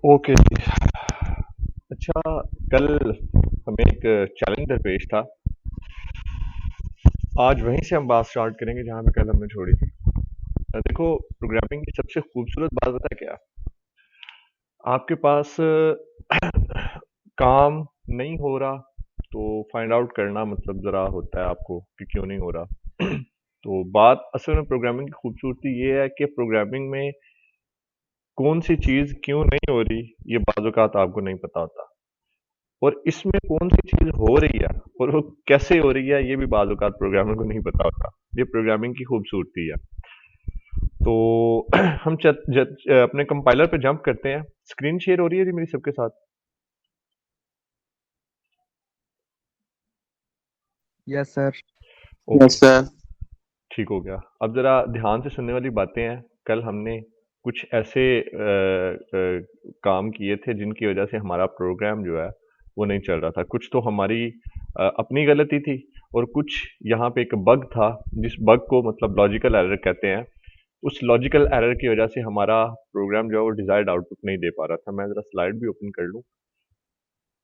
Okay जी। अच्छा, कल हमें एक चैलेंज दरपेश था। आज वहीं से हम बात स्टार्ट करेंगे जहां पे कल हमने छोड़ी थी। देखो, प्रोग्रामिंग की सबसे खूबसूरत बात पता है क्या? आपके पास काम नहीं हो रहा तो फाइंड आउट करना मतलब जरा होता है आपको कि क्यों नहीं हो रहा। तो बात असल में प्रोग्रामिंग की खूबसूरती ये है कि प्रोग्रामिंग में कौन सी चीज क्यों नहीं हो रही ये बाज़-औक़ात आपको नहीं पता होता। और इसमें कौन-सी चीज़ हो रही है और वो कैसे हो रही है ये भी बाज़ औक़ात प्रोग्रामर को नहीं पता होता। ये प्रोग्रामिंग की खूबसूरती है। तो हम अपने कंपाइलर पे जंप करते हैं। स्क्रीन शेयर हो रही है जी मेरी सबके साथ? Yes sir. Okay. Yes sir. ठीक हो गया। अब ज़रा ध्यान से सुनने वाली बातें हैं। कल हमने कुछ ऐसे काम किए थे जिनकी वजह से हमारा प्रोग्राम जो है वो नहीं चल रहा था। कुछ तो हमारी अपनी गलती थी और कुछ यहाँ पे एक बग था जिस बग को मतलब लॉजिकल एरर कहते हैं। उस लॉजिकल एरर की वजह से हमारा प्रोग्राम जो है वो डिजायर्ड आउटपुट नहीं दे पा रहा था। मैं ज़रा स्लाइड भी ओपन कर लूँ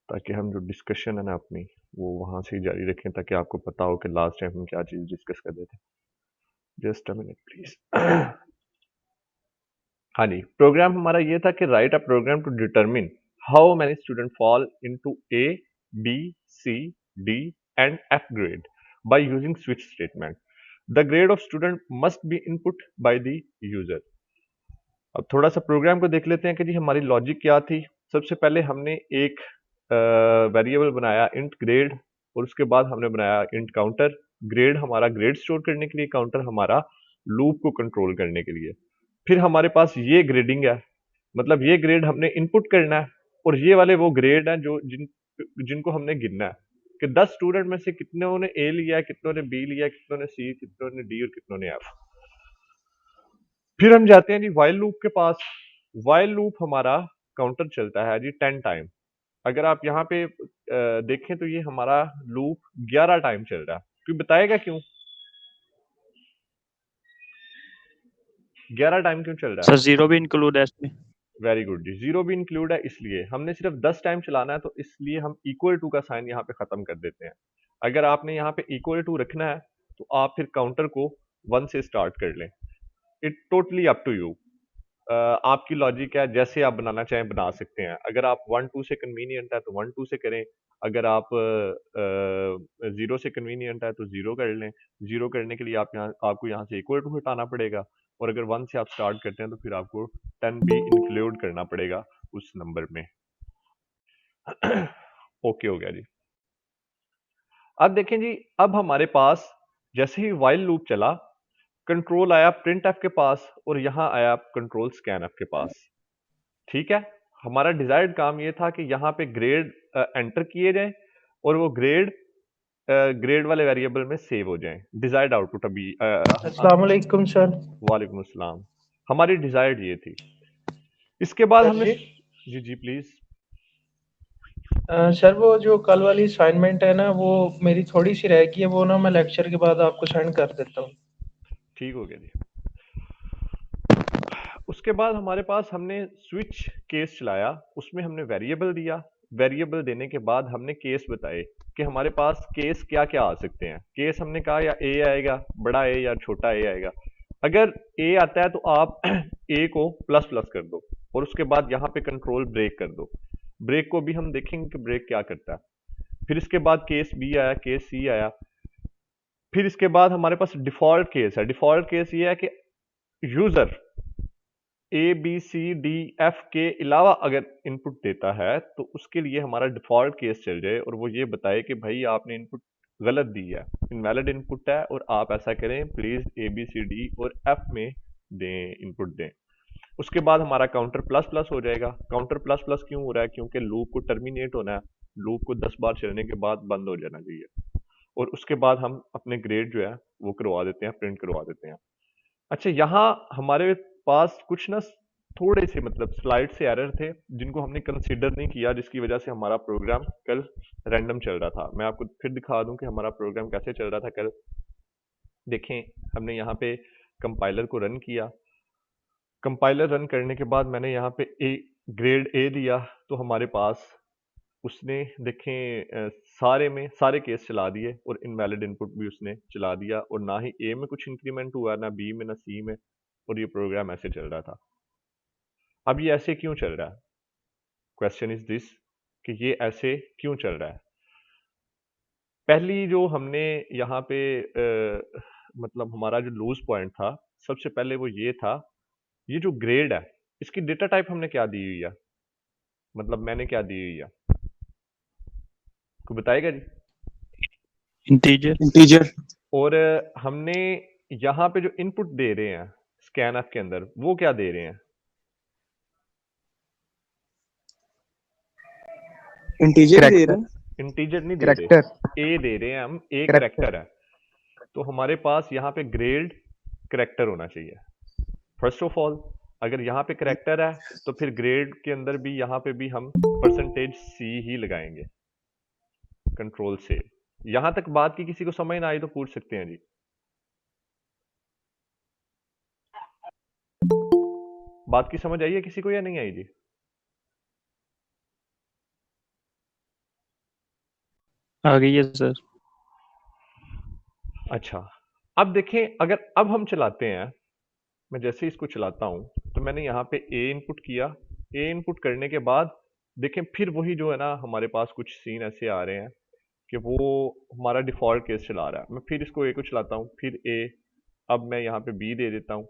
ताकि हम जो डिस्कशन है ना अपनी वो वहाँ से ही जारी रखें ताकि आपको पता हो कि लास्ट टाइम हम क्या चीज़ डिस्कस कर रहे थे। Just a minute please. हाँ जी, प्रोग्राम हमारा ये था कि write a program to determine how many student fall into A, B, C, D and F grade by using switch statement. The grade of student must be input by the user. अब थोड़ा सा programme को देख लेते हैं कि जी हमारी logic क्या थी। सबसे पहले हमने एक वेरिएबल बनाया इंट ग्रेड और उसके बाद हमने बनाया इंट काउंटर। ग्रेड हमारा ग्रेड स्टोर करने के लिए, काउंटर हमारा लूप को कंट्रोल करने के लिए। फिर हमारे पास ये ग्रेडिंग है, मतलब ये ग्रेड हमने इनपुट करना है और ये वाले वो ग्रेड हैं जो जिनको हमने गिनना है कि 10 स्टूडेंट में से कितनों ने ए लिया है, कितनों ने बी लिया है, कितनों ने सी, कितनों ने डी और कितनों ने एफ। फिर हम जाते हैं जी वाइल लूप के पास। वाइल लूप हमारा काउंटर चलता है जी 10 टाइम। अगर आप यहाँ पे देखें तो ये हमारा लूप 11 टाइम चल रहा है। क्यों बताएगा क्यों 11 टाइम क्यों चल रहा सर है? जीरो भी इंक्लूड है इसमें। वेरी गुड जी। जीरो भी इंक्लूड है, इसलिए हमने सिर्फ 10 टाइम चलाना है तो इसलिए हम इक्वल टू का साइन यहाँ पे खत्म कर देते हैं। अगर आपने यहाँ पे इक्वल टू रखना है तो आप फिर काउंटर को 1 से स्टार्ट कर लें। It totally up to you. आपकी लॉजिक है, जैसे आप बनाना चाहें बना सकते हैं। अगर आप 1-2 से कन्वीनियंट है तो 1-2 से करें। अगर आप 0 से कन्वीनियंट है तो 0 कर लें। 0 करने के लिए आपको यहाँ से इक्वल टू हटाना पड़ेगा और अगर 1 से आप स्टार्ट करते हैं तो फिर आपको 10 भी इंक्लूड करना पड़ेगा उस नंबर में। ओके हो गया जी। अब देखें जी, अब हमारे पास जैसे ही व्हाइल लूप चला, कंट्रोल आया प्रिंट एफ के पास और यहाँ आया कंट्रोल स्कैन एफ के पास। ठीक है, हमारा डिजायर्ड काम ये था कि यहाँ पे ग्रेड एंटर किए जाएं और वो ग्रेड वाले वेरिएबल में सेव हो जाएं। डिजायर्ड आउटपुट अभी अस्सलाम वालेकुम सर। वालेकुम अस्सलाम। हमारी डिजायर्ड ये थी। इसके बाद सर हमने जी, जी जी प्लीज। सर वो जो कल वाली असाइनमेंट है ना वो मेरी थोड़ी सी रह गई है, वो ना मैं लेक्चर के बाद आपको सेंड कर देता हूँ। ठीक हो गया जी। उसके बाद हमारे पास हमने स्विच केस चलाया, उसमें हमने वेरिएबल दिया। वेरिएबल देने के बाद हमने केस बताए कि हमारे पास केस क्या क्या आ सकते हैं। केस हमने कहा या ए आएगा, बड़ा ए या छोटा ए आएगा। अगर ए आता है तो आप ए को प्लस प्लस कर दो और उसके बाद यहाँ पे कंट्रोल ब्रेक कर दो। ब्रेक को भी हम देखेंगे कि ब्रेक क्या करता है। फिर इसके बाद केस बी आया, केस सी आया। फिर इसके बाद हमारे पास डिफॉल्ट केस है। डिफॉल्ट केस ये है कि user A B C D F के अलावा अगर इनपुट देता है तो उसके लिए हमारा डिफॉल्ट केस चल जाए और वो ये बताए कि भाई आपने इनपुट गलत दी है, इनवैलिड इनपुट है और आप ऐसा करें please A B C D और एफ में दें, इनपुट दें। उसके बाद हमारा काउंटर प्लस प्लस हो जाएगा। काउंटर प्लस प्लस क्यों हो रहा है? क्योंकि लूप को टर्मिनेट होना है। लूप को 10 बार चलने के बाद बंद हो जाना चाहिए और उसके बाद हम अपने ग्रेड जो है वो करवा देते हैं, प्रिंट करवा देते हैं। अच्छा, यहाँ हमारे पास कुछ ना थोड़े से मतलब स्लाइड से एरर थे जिनको हमने कंसीडर नहीं किया, जिसकी वजह से हमारा प्रोग्राम कल रैंडम चल रहा था। मैं आपको फिर दिखा दूं कि हमारा प्रोग्राम कैसे चल रहा था कल। देखें, हमने यहाँ पे कंपाइलर को रन किया कंपाइलर रन करने के बाद मैंने यहाँ पे ग्रेड ए दिया, तो हमारे पास उसने देखें सारे केस चला दिए और इनवैलिड इनपुट भी उसने चला दिया, और ना ही ए में कुछ इंक्रीमेंट हुआ, ना बी में, ना सी में, और ये प्रोग्राम ऐसे चल रहा था। अब ये ऐसे क्यों चल रहा है? क्वेश्चन इज दिस कि ये ऐसे क्यों चल रहा है। पहली जो हमने यहाँ पे मतलब हमारा जो लूज पॉइंट था, सबसे पहले वो ये था, ये जो ग्रेड है इसकी डेटा टाइप हमने क्या दी हुई है, मतलब मैंने क्या दी हुई है, कोई बताएगा जी? इंटीजर। और हमने यहाँ पे जो इनपुट दे रहे हैं स्कैनफ के अंदर, वो क्या दे रहे हैं? इंटीजर दे रहे हैं। इंटीजर नहीं दे रहे, ए दे रहे हैं हम, ए करेक्टर है। तो हमारे पास यहाँ पे ग्रेड करेक्टर होना चाहिए फर्स्ट ऑफ ऑल। अगर यहाँ पे करेक्टर है तो फिर ग्रेड के अंदर भी यहाँ पे भी हम परसेंटेज सी ही लगाएंगे, कंट्रोल से। यहां तक बात की किसी को समझ ना आई तो पूछ सकते हैं जी। बात की समझ आई है किसी को या नहीं आई जी? आ गई है सर। अच्छा, अब देखें, अगर अब हम चलाते हैं, मैं जैसे इसको चलाता हूं तो मैंने यहाँ पे ए इनपुट किया। ए इनपुट करने के बाद देखें फिर वही जो है ना, हमारे पास कुछ सीन ऐसे आ रहे हैं कि वो हमारा डिफॉल्ट केस चला रहा है। मैं फिर इसको ए को चलाता हूँ, फिर ए, अब मैं यहाँ पे बी दे देता हूँ,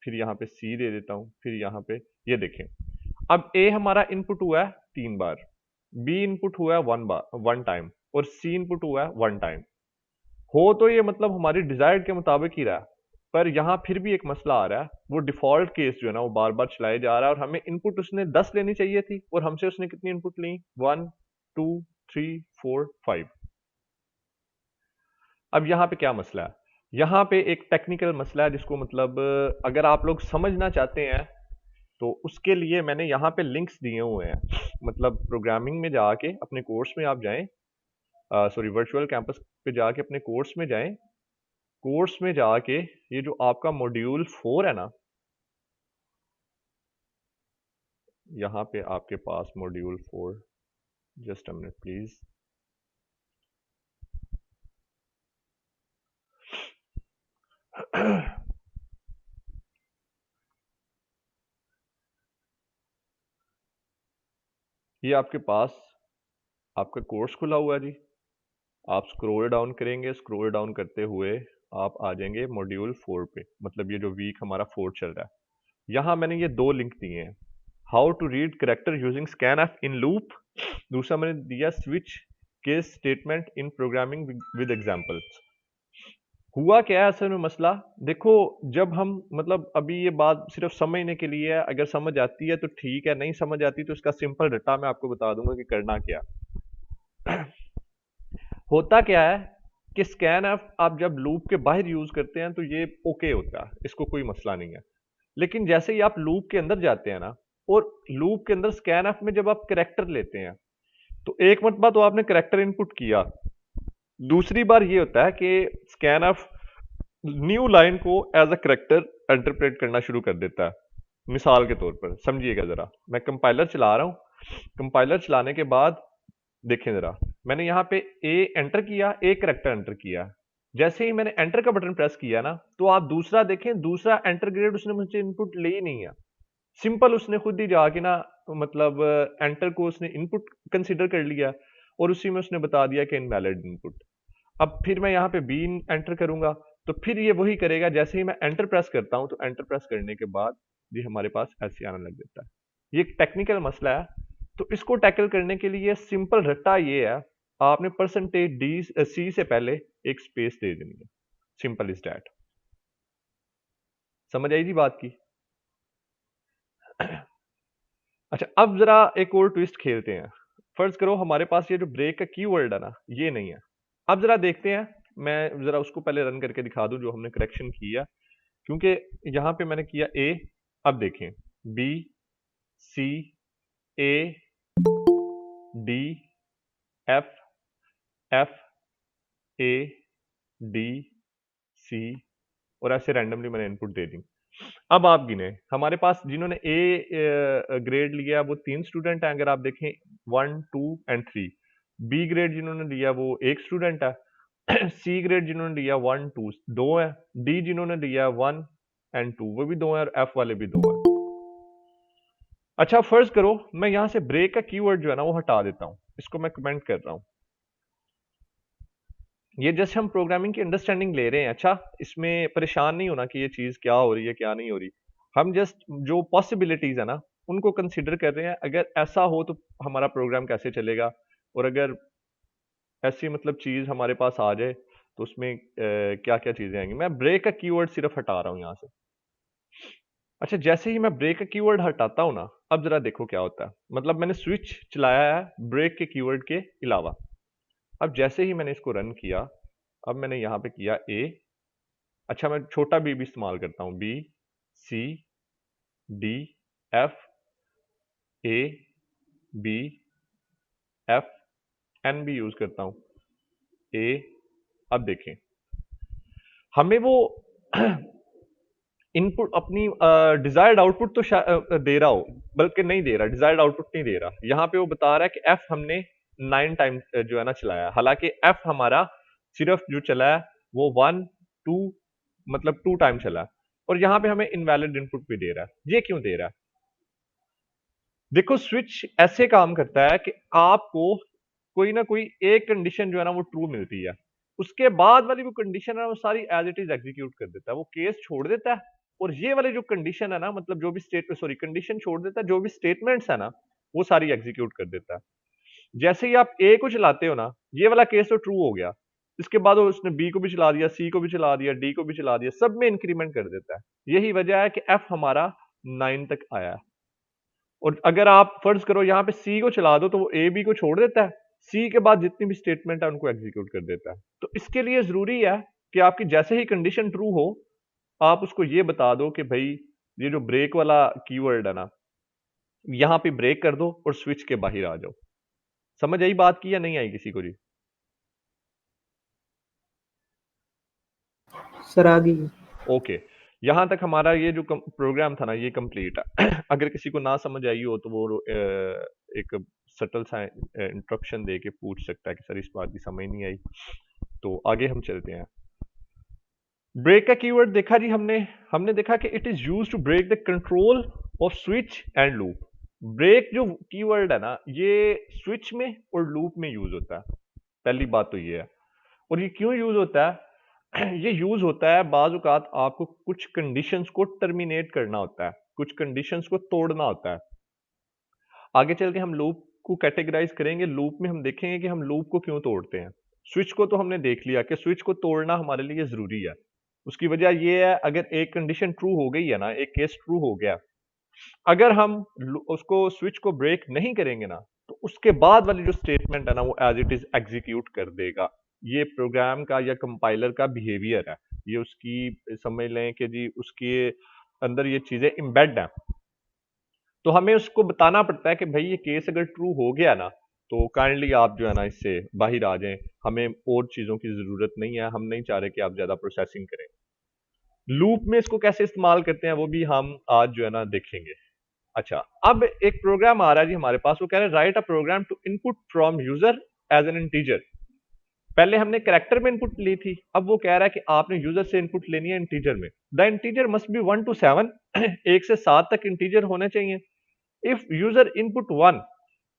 फिर यहाँ पे सी दे देता हूँ, फिर यहाँ पे ये देखें, अब ए हमारा इनपुट हुआ है 3 बार, बी इनपुट हुआ है 1 टाइम, और सी इनपुट हुआ है 1 टाइम। हो तो ये मतलब हमारी डिजायर्ड के मुताबिक ही रहा, पर यहाँ फिर भी एक मसला आ रहा है, वो डिफॉल्ट केस जो है ना वो बार बार चलाया जा रहा है, और हमें इनपुट उसने 10 लेनी चाहिए थी, और हमसे उसने कितनी इनपुट ली? 1 2 3 4 5। अब यहाँ पे क्या मसला है? यहाँ पे एक टेक्निकल मसला है, जिसको मतलब अगर आप लोग समझना चाहते हैं तो उसके लिए मैंने यहाँ पे लिंक्स दिए हुए हैं। मतलब प्रोग्रामिंग में जाके अपने कोर्स में आप जाएं, सॉरी वर्चुअल कैंपस पे जाके अपने कोर्स में जाएं, कोर्स में जाके ये जो आपका मॉड्यूल 4 है ना, यहाँ पे आपके पास module 4, just a minute please. ये आपके पास आपका कोर्स खुला हुआ है जी। आप स्क्रॉल डाउन करेंगे, स्क्रॉल डाउन करते हुए आप आ जाएंगे मॉड्यूल 4 पे, मतलब ये जो वीक हमारा 4 चल रहा है। यहाँ मैंने ये 2 लिंक दिए हैं, how to read character using scanf in loop, दूसरा मैंने दिया switch case statement in programming with examples. हुआ क्या है असल में मसला, देखो, जब हम मतलब अभी ये बात सिर्फ समझने के लिए है, अगर समझ आती है तो ठीक है, नहीं समझ आती तो इसका सिंपल रट्टा मैं आपको बता दूंगा कि करना क्या। होता क्या है कि स्कैनफ आप जब लूप के बाहर यूज करते हैं तो ये ओके होता है, इसको कोई मसला नहीं है। लेकिन जैसे ही आप लूप के अंदर जाते हैं ना, और लूप के अंदर स्कैनफ में जब आप करेक्टर लेते हैं, तो एक मरतबा तो आपने करेक्टर इनपुट किया, दूसरी बार ये होता है कि स्कैनफ न्यू लाइन को एज अ करेक्टर इंटरप्रेट करना शुरू कर देता है। मिसाल के तौर पर समझिएगा जरा, मैं कंपाइलर चला रहा हूं, कंपाइलर चलाने के बाद देखें जरा, मैंने यहाँ पे ए एंटर किया, ए करेक्टर एंटर किया। जैसे ही मैंने एंटर का बटन प्रेस किया ना, तो आप दूसरा देखें, दूसरा एंटर ग्रेड उसने मुझे इनपुट ले ही नहीं है। सिंपल उसने खुद ही जाके ना, मतलब एंटर को उसने इनपुट कंसीडर कर लिया, और उसी में उसने बता दिया कि इनवैलिड इनपुट। अब फिर मैं यहाँ पे बी एंटर करूंगा, तो फिर ये वही करेगा। जैसे ही मैं एंटर प्रेस करता हूं, तो एंटर प्रेस करने के बाद ये हमारे पास ऐसे आने लग जाता है। ये एक टेक्निकल मसला है, तो इसको टैकल करने के लिए सिंपल रट्टा ये है, आपने परसेंटेज डी सी से पहले एक स्पेस दे देनी है, सिंपल इज डैट। समझ आई जी बात की? अच्छा, अब जरा एक और ट्विस्ट खेलते हैं। फर्ज करो हमारे पास ये जो ब्रेक का कीवर्ड है ना, ये नहीं है। अब जरा देखते हैं, मैं जरा उसको पहले रन करके दिखा दूं जो हमने करेक्शन किया, क्योंकि यहां पे मैंने किया ए। अब देखें, B C A D F F A D C, और ऐसे रैंडमली मैंने इनपुट दे दी। अब आप गिने, हमारे पास जिन्होंने ए ग्रेड लिया वो 3 स्टूडेंट हैं, अगर आप देखें 1, 2 एंड 3। बी ग्रेड जिन्होंने लिया वो 1 स्टूडेंट है। सी ग्रेड जिन्होंने लिया 1, 2 2 है। डी जिन्होंने लिया 1 एंड 2 वो भी 2 है, और एफ वाले भी 2 है। अच्छा, फर्ज करो मैं यहां से ब्रेक का कीवर्ड जो है ना वो हटा देता हूं, इसको मैं कमेंट कर रहा हूं। ये जस्ट हम प्रोग्रामिंग की अंडरस्टैंडिंग ले रहे हैं। अच्छा, इसमें परेशान नहीं होना कि ये चीज क्या हो रही है क्या नहीं हो रही। हम जस्ट जो पॉसिबिलिटीज है ना उनको कंसिडर कर रहे हैं, अगर ऐसा हो तो हमारा प्रोग्राम कैसे चलेगा, और अगर ऐसी मतलब चीज हमारे पास आ जाए तो उसमें क्या क्या चीजें आएंगी। मैं ब्रेक का कीवर्ड सिर्फ हटा रहा हूं यहां से। अच्छा, जैसे ही मैं ब्रेक का कीवर्ड हटाता हूं ना, अब जरा देखो क्या होता है। मतलब मैंने स्विच चलाया है ब्रेक के कीवर्ड के अलावा। अब जैसे ही मैंने इसको रन किया, अब मैंने यहां पे किया ए। अच्छा, मैं छोटा बी भी इस्तेमाल करता हूं, बी, सी, डी, एफ, ए, बी, एफ, एन भी यूज करता हूं, ए। अब देखें, हमें वो इनपुट अपनी डिजायर्ड आउटपुट तो दे रहा हो, बल्कि नहीं दे रहा, डिजायर्ड आउटपुट नहीं दे रहा। यहाँ पे वो बता रहा है कि एफ हमने 9 टाइम जो है ना चलाया, हालांकि एफ हमारा सिर्फ जो चला है वो 1, 2 मतलब 2 टाइम चला है, और यहाँ पे हमें इनवैलिड इनपुट भी दे रहा है। ये क्यों दे रहा है? देखो, स्विच ऐसे काम करता है कि आपको कोई ना कोई एक कंडीशन जो है ना वो ट्रू मिलती है, उसके बाद वाली वो कंडीशन है वो सारी एज इट इज एग्जीक्यूट कर देता है, वो केस छोड़ देता है। और ये वाली जो कंडीशन है ना, मतलब जो भी स्टेट सॉरी कंडीशन छोड़ देता है, जो भी स्टेटमेंट्स है ना वो सारी एग्जीक्यूट कर देता है। जैसे ही आप ए को चलाते हो ना, ये वाला केस तो ट्रू हो गया, इसके बाद वो उसने बी को भी चला दिया, सी को भी चला दिया, डी को भी चला दिया, सब में इंक्रीमेंट कर देता है। यही वजह है कि एफ हमारा 9 तक आया है। और अगर आप फर्ज करो यहाँ पे सी को चला दो तो वो ए बी को छोड़ देता है, सी के बाद जितनी भी स्टेटमेंट है उनको एग्जीक्यूट कर देता है। तो इसके लिए जरूरी है कि आपकी जैसे ही कंडीशन ट्रू हो, आप उसको ये बता दो कि भाई ये जो ब्रेक वाला कीवर्ड है ना, यहाँ पे ब्रेक कर दो और स्विच के बाहर आ जाओ। समझ आई बात की या नहीं आई किसी को जी? सर आ गई। ओके, यहाँ तक हमारा ये जो प्रोग्राम था ना ये कंप्लीट है। अगर किसी को ना समझ आई हो तो वो एक सटल सा इंस्ट्रक्शन दे के पूछ सकता है कि सर इस बात की समझ नहीं आई। तो आगे हम चलते हैं। ब्रेक का कीवर्ड देखा जी हमने हमने देखा कि it is use to break the control of switch and loop. Break जो कीवर्ड है ना ये स्विच में और लूप में यूज होता है। पहली बात तो ये है। और ये क्यों यूज होता है? ये यूज होता है बाज औकात आपको कुछ कंडीशंस को टर्मिनेट करना होता है, कुछ कंडीशंस को तोड़ना होता है। आगे चल के हम लूप को कैटेगराइज करेंगे, लूप में हम देखेंगे कि हम लूप को क्यों तोड़ते हैं। स्विच को तो हमने देख लिया कि स्विच को तोड़ना हमारे लिए जरूरी है। उसकी वजह यह है, अगर एक कंडीशन ट्रू हो गई है ना, एक केस ट्रू हो गया, अगर हम उसको स्विच को ब्रेक नहीं करेंगे ना, तो उसके बाद वाली जो स्टेटमेंट है ना वो एज इट इज एग्जीक्यूट कर देगा। ये प्रोग्राम का या कंपाइलर का बिहेवियर है, ये उसकी समझ लें कि जी उसके अंदर ये चीजें इम्बेड हैं। तो हमें उसको बताना पड़ता है कि भाई ये केस अगर ट्रू हो गया ना तो काइंडली आप जो है ना इससे बाहर आ जाएं, हमें और चीजों की जरूरत नहीं है, हम नहीं चाह रहे कि आप ज्यादा प्रोसेसिंग करें। लूप में इसको कैसे इस्तेमाल करते हैं वो भी हम आज जो है ना देखेंगे। अच्छा, अब एक प्रोग्राम आ रहा है जी हमारे पास, वो कह रहे हैं write a program to input from user as an integer. पहले हमने कैरेक्टर में इनपुट ली थी, अब वो कह रहा है कि आपने यूजर से इनपुट लेनी है इंटीजर में। The integer must be 1 to 7। 1 से 7 तक इंटीजर होने चाहिए। इफ यूजर इनपुट 1,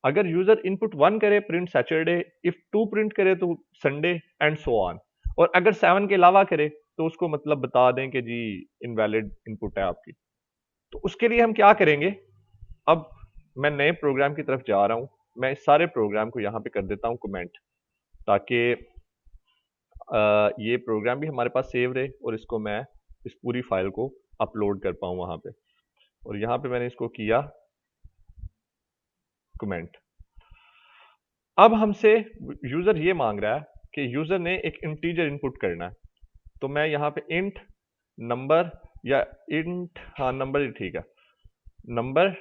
अगर यूजर इनपुट 1 करे प्रिंट सैटरडे, इफ 2 प्रिंट करे तो संडे एंड सो ऑन। और अगर 7 के अलावा करे तो उसको मतलब बता दें कि जी इनवैलिड इनपुट है आपकी। तो उसके लिए हम क्या करेंगे, अब मैं नए प्रोग्राम की तरफ जा रहा हूं। मैं इस सारे प्रोग्राम को यहां पे कर देता हूं कमेंट, ताकि ये प्रोग्राम भी हमारे पास सेव रहे और इसको मैं इस पूरी फाइल को अपलोड कर पाऊं वहां पे। और यहां पे मैंने इसको किया कमेंट। अब हमसे यूजर ये मांग रहा है कि यूजर ने एक इंटीजर इनपुट करना है। तो मैं यहाँ पे इंट नंबर या इंट, हाँ नंबर ही ठीक है, नंबर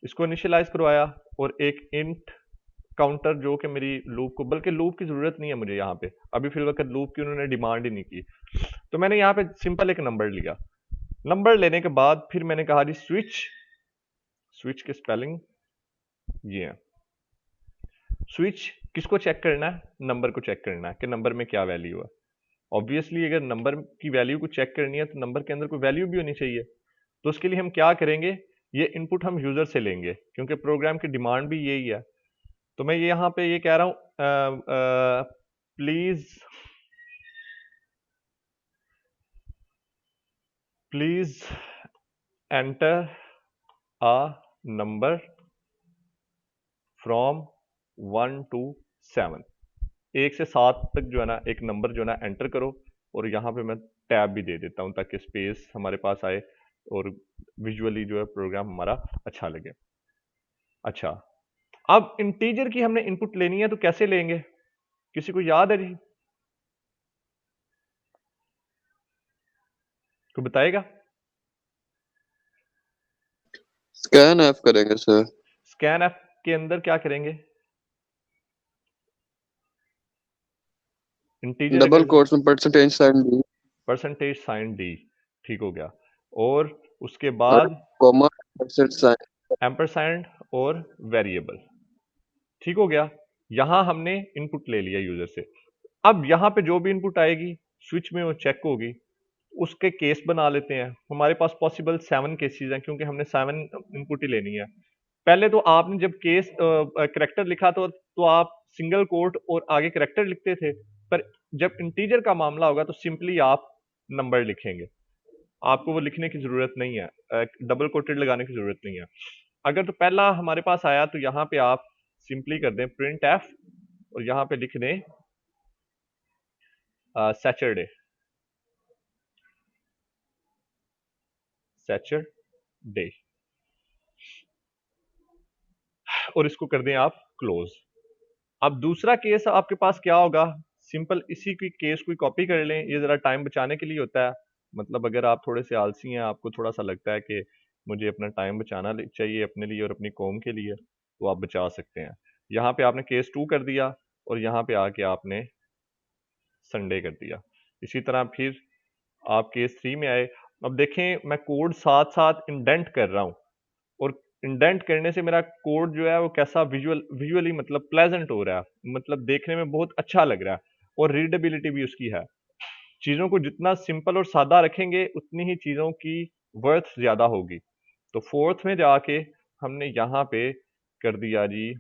इसको इनिशियलाइज करवाया, और एक इंट काउंटर जो कि मेरी लूप को, बल्कि लूप की जरूरत नहीं है मुझे यहाँ पे, अभी फिल वक्त लूप की उन्होंने डिमांड ही नहीं की। तो मैंने यहाँ पे सिंपल एक नंबर लिया। नंबर लेने के बाद फिर मैंने कहा जी स्विच की स्पेलिंग ये है। स्विच किसको चेक करना है? नंबर को चेक करना है कि नंबर में क्या वैल्यू है। ऑब्वियसली अगर नंबर की वैल्यू को चेक करनी है तो नंबर के अंदर कोई वैल्यू भी होनी चाहिए। तो उसके लिए हम क्या करेंगे, ये इनपुट हम यूजर से लेंगे क्योंकि प्रोग्राम की डिमांड भी यही है। तो मैं यहाँ पे ये कह रहा हूं please enter a number from 1 to 7। 1 से 7 तक जो है ना एक नंबर जो है ना एंटर करो, और यहाँ पे मैं टैब भी दे देता हूँ ताकि स्पेस हमारे पास आए और विजुअली जो है प्रोग्राम हमारा अच्छा लगे। अच्छा, अब इंटीजर की हमने इनपुट लेनी है तो कैसे लेंगे? किसी को याद है जी? कोई बताएगा? स्कैन एफ करेंगे सर। स्कैन एफ के अंदर क्या करेंगे? इंटीजर डबल अगर कोट्स में परसेंटेज साइन दी परसेंटेज साइन डी, ठीक हो गया। और उसके और बाद कॉमा परसेंट साइन। एम्परसैंड और वेरिएबल, ठीक हो गया। यहां हमने इनपुट ले लिया यूजर से। अब यहाँ पे जो भी इनपुट आएगी स्विच में वो चेक होगी, उसके केस बना लेते हैं। हमारे पास पॉसिबल 7 केसेस हैं क्योंकि हमने 7 इनपुट ही लेनी है। पहले तो आपने जब केस करेक्टर लिखा तो आप सिंगल कोट और आगे करेक्टर लिखते थे, पर जब इंटीजर का मामला होगा तो सिंपली आप नंबर लिखेंगे, आपको वो लिखने की जरूरत नहीं है, डबल कोटेड लगाने की जरूरत नहीं है। अगर तो पहला हमारे पास आया तो यहाँ पे आप सिंपली कर दें प्रिंट एफ और यहाँ पे लिख दें सैटरडे, सैटरडे, और इसको कर दें आप क्लोज। अब दूसरा केस आपके पास क्या होगा, सिंपल इसी की केस को कॉपी कर लें, ये जरा टाइम बचाने के लिए होता है। मतलब अगर आप थोड़े से आलसी हैं, आपको थोड़ा सा लगता है कि मुझे अपना टाइम बचाना चाहिए अपने लिए और अपनी कौम के लिए, तो आप बचा सकते हैं। यहाँ पे आपने केस 2 कर दिया और यहाँ पे आके आपने संडे कर दिया। इसी तरह फिर आप केस 3 में आए। अब देखें मैं कोड साथ साथ इंडेंट कर रहा हूँ, और इंडेंट करने से मेरा कोड जो है वो कैसा विजुअली मतलब प्लेजेंट हो रहा है, मतलब देखने में बहुत अच्छा लग रहा है, और रीडेबिलिटी भी उसकी है। चीज़ों को जितना सिंपल और सादा रखेंगे उतनी ही चीज़ों की वर्थ ज़्यादा होगी। तो फोर्थ में जाके हमने यहाँ पे कर दिया जी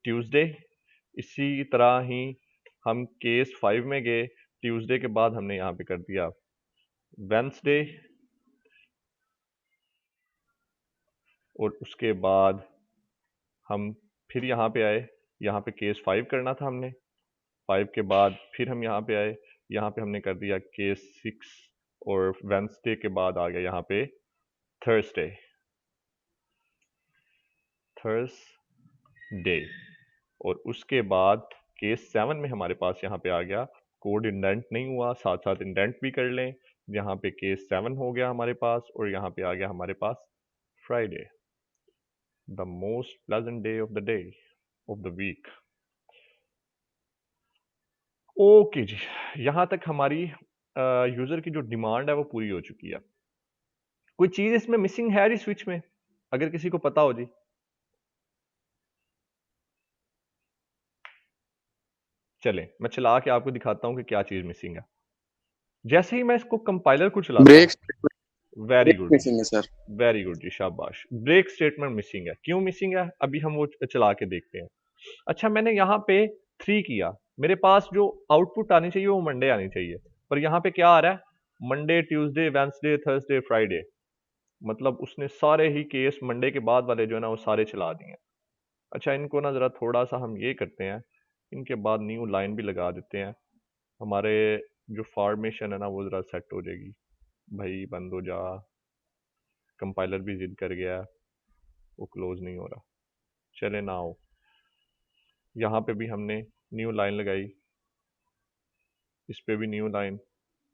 ट्यूसडे। इसी तरह ही हम केस 5 में गए, ट्यूसडे के बाद हमने यहाँ पे कर दिया वेंसडे, और उसके बाद हम फिर यहाँ पे आए, यहाँ पे केस 5 करना था हमने। 5 के बाद फिर हम यहाँ पे आए, यहाँ पे हमने कर दिया केस 6, और वेंसडे के बाद आ गया यहाँ पे थर्सडे, थर्सडे, और उसके बाद केस 7 में हमारे पास यहाँ पे आ गया कोड इंडेंट नहीं हुआ, साथ साथ इंडेंट भी कर लें। यहाँ पे केस 7 हो गया हमारे पास, और यहाँ पे आ गया हमारे पास Friday, the most pleasant day of the day of the week. Okay जी, यहाँ तक हमारी यूजर की जो डिमांड है वो पूरी हो चुकी है। कोई चीज इसमें मिसिंग है जी स्विच में, अगर किसी को पता हो जी? चलें मैं चला के आपको दिखाता हूँ कि क्या चीज मिसिंग है। जैसे ही मैं इसको कंपाइलर को चलाता ब्रेक हूँ, वेरी गुड जी, मिसिंग है सर। वेरी गुड जी, शाबाश। ब्रेक स्टेटमेंट मिसिंग है, क्यों मिसिंग है अभी हम वो चला के देखते हैं। अच्छा, मैंने यहाँ पे 3 किया, मेरे पास जो आउटपुट आनी चाहिए वो मंडे आनी चाहिए, पर यहाँ पे क्या आ रहा है, Monday, Tuesday, Wednesday, Thursday, Friday. मतलब उसने सारे ही केस मंडे के बाद वाले जो है ना वो सारे चला दिए। अच्छा, इनको ना ज़रा थोड़ा सा हम ये करते हैं, इनके बाद न्यू लाइन भी लगा देते हैं, हमारे जो फॉर्मेशन है ना वो ज़रा सेट हो जाएगी। भाई बंद हो जा, कंपाइलर भी जिद कर गया, वो क्लोज नहीं हो रहा। चले ना हो, यहाँ पे भी हमने न्यू लाइन लगाई, इस पे भी न्यू लाइन,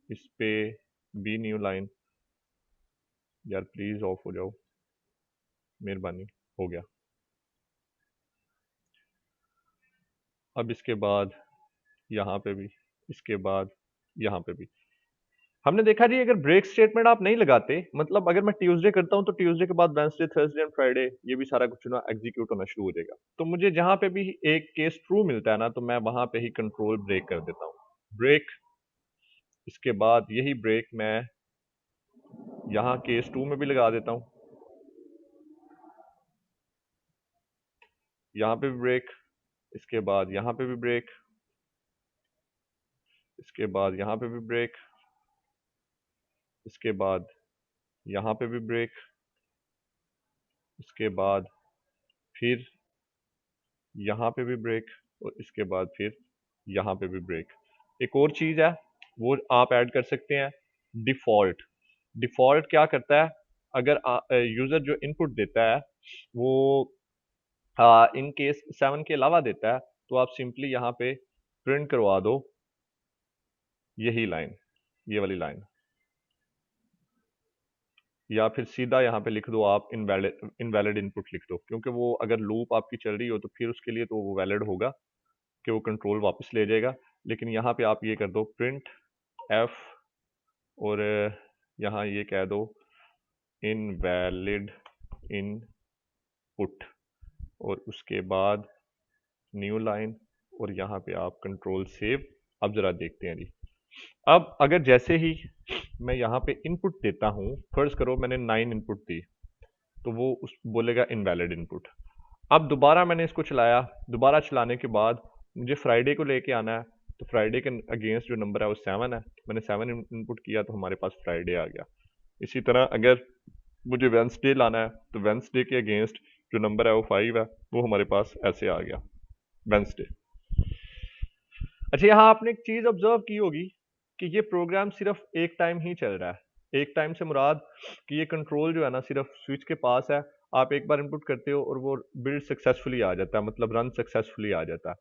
इस पे भी न्यू लाइन। यार प्लीज़ ऑफ हो जाओ, मेहरबानी, हो गया। अब इसके बाद यहाँ पे भी, इसके बाद यहाँ पे भी। हमने देखा जी अगर ब्रेक स्टेटमेंट आप नहीं लगाते, मतलब अगर मैं ट्यूसडे करता हूँ तो ट्यूसडे के बाद वेडनेसडे, थर्सडे एंड फ्राइडे ये भी सारा कुछ ना एग्जीक्यूट होना शुरू हो जाएगा। तो मुझे जहां पे भी एक केस ट्रू मिलता है ना, तो मैं वहां पे ही कंट्रोल ब्रेक कर देता हूँ। ब्रेक, इसके बाद यही ब्रेक मैं यहाँ केस 2 में भी लगा देता हूँ, यहाँ पे भी ब्रेक, इसके बाद यहाँ पे भी ब्रेक, इसके बाद यहाँ पे भी ब्रेक, इसके बाद यहाँ पे भी ब्रेक, इसके बाद फिर यहाँ पे भी ब्रेक, और इसके बाद फिर यहाँ पे भी ब्रेक। एक और चीज़ है वो आप ऐड कर सकते हैं, डिफ़ॉल्ट। डिफ़ॉल्ट क्या करता है, अगर यूज़र जो इनपुट देता है वो इन केस 7 के अलावा देता है, तो आप सिंपली यहाँ पे प्रिंट करवा दो यही लाइन, ये वाली लाइन, या फिर सीधा यहाँ पे लिख दो आप इनवैलिड इनपुट लिख दो, क्योंकि वो अगर लूप आपकी चल रही हो तो फिर उसके लिए तो वो वैलिड होगा कि वो कंट्रोल वापस ले जाएगा। लेकिन यहाँ पे आप ये कर दो प्रिंट एफ, और यहाँ ये कह दो इनवैलिड इनपुट, और उसके बाद न्यू लाइन, और यहाँ पे आप कंट्रोल सेव। अब जरा देखते हैं जी, अब अगर जैसे ही मैं यहाँ पे इनपुट देता हूँ, फर्ज करो मैंने 9 इनपुट दी, तो वो उस बोलेगा इनवैलिड इनपुट। अब दोबारा मैंने इसको चलाया, दोबारा चलाने के बाद मुझे फ्राइडे को लेके आना है, तो फ्राइडे के अगेंस्ट जो नंबर है वो 7 है, मैंने 7 इनपुट किया तो हमारे पास फ्राइडे आ गया। इसी तरह अगर मुझे वेंसडे लाना है, तो वेंसडे के अगेंस्ट जो नंबर है वो 5 है, वो हमारे पास ऐसे आ गया वेंसडे। अच्छा, यहाँ आपने एक चीज़ ऑब्जर्व की होगी कि ये प्रोग्राम सिर्फ एक टाइम ही चल रहा है। एक टाइम से मुराद कि ये कंट्रोल जो है ना सिर्फ स्विच के पास है, आप एक बार इनपुट करते हो और वो बिल्ड सक्सेसफुली आ जाता है, मतलब रन सक्सेसफुली आ जाता है।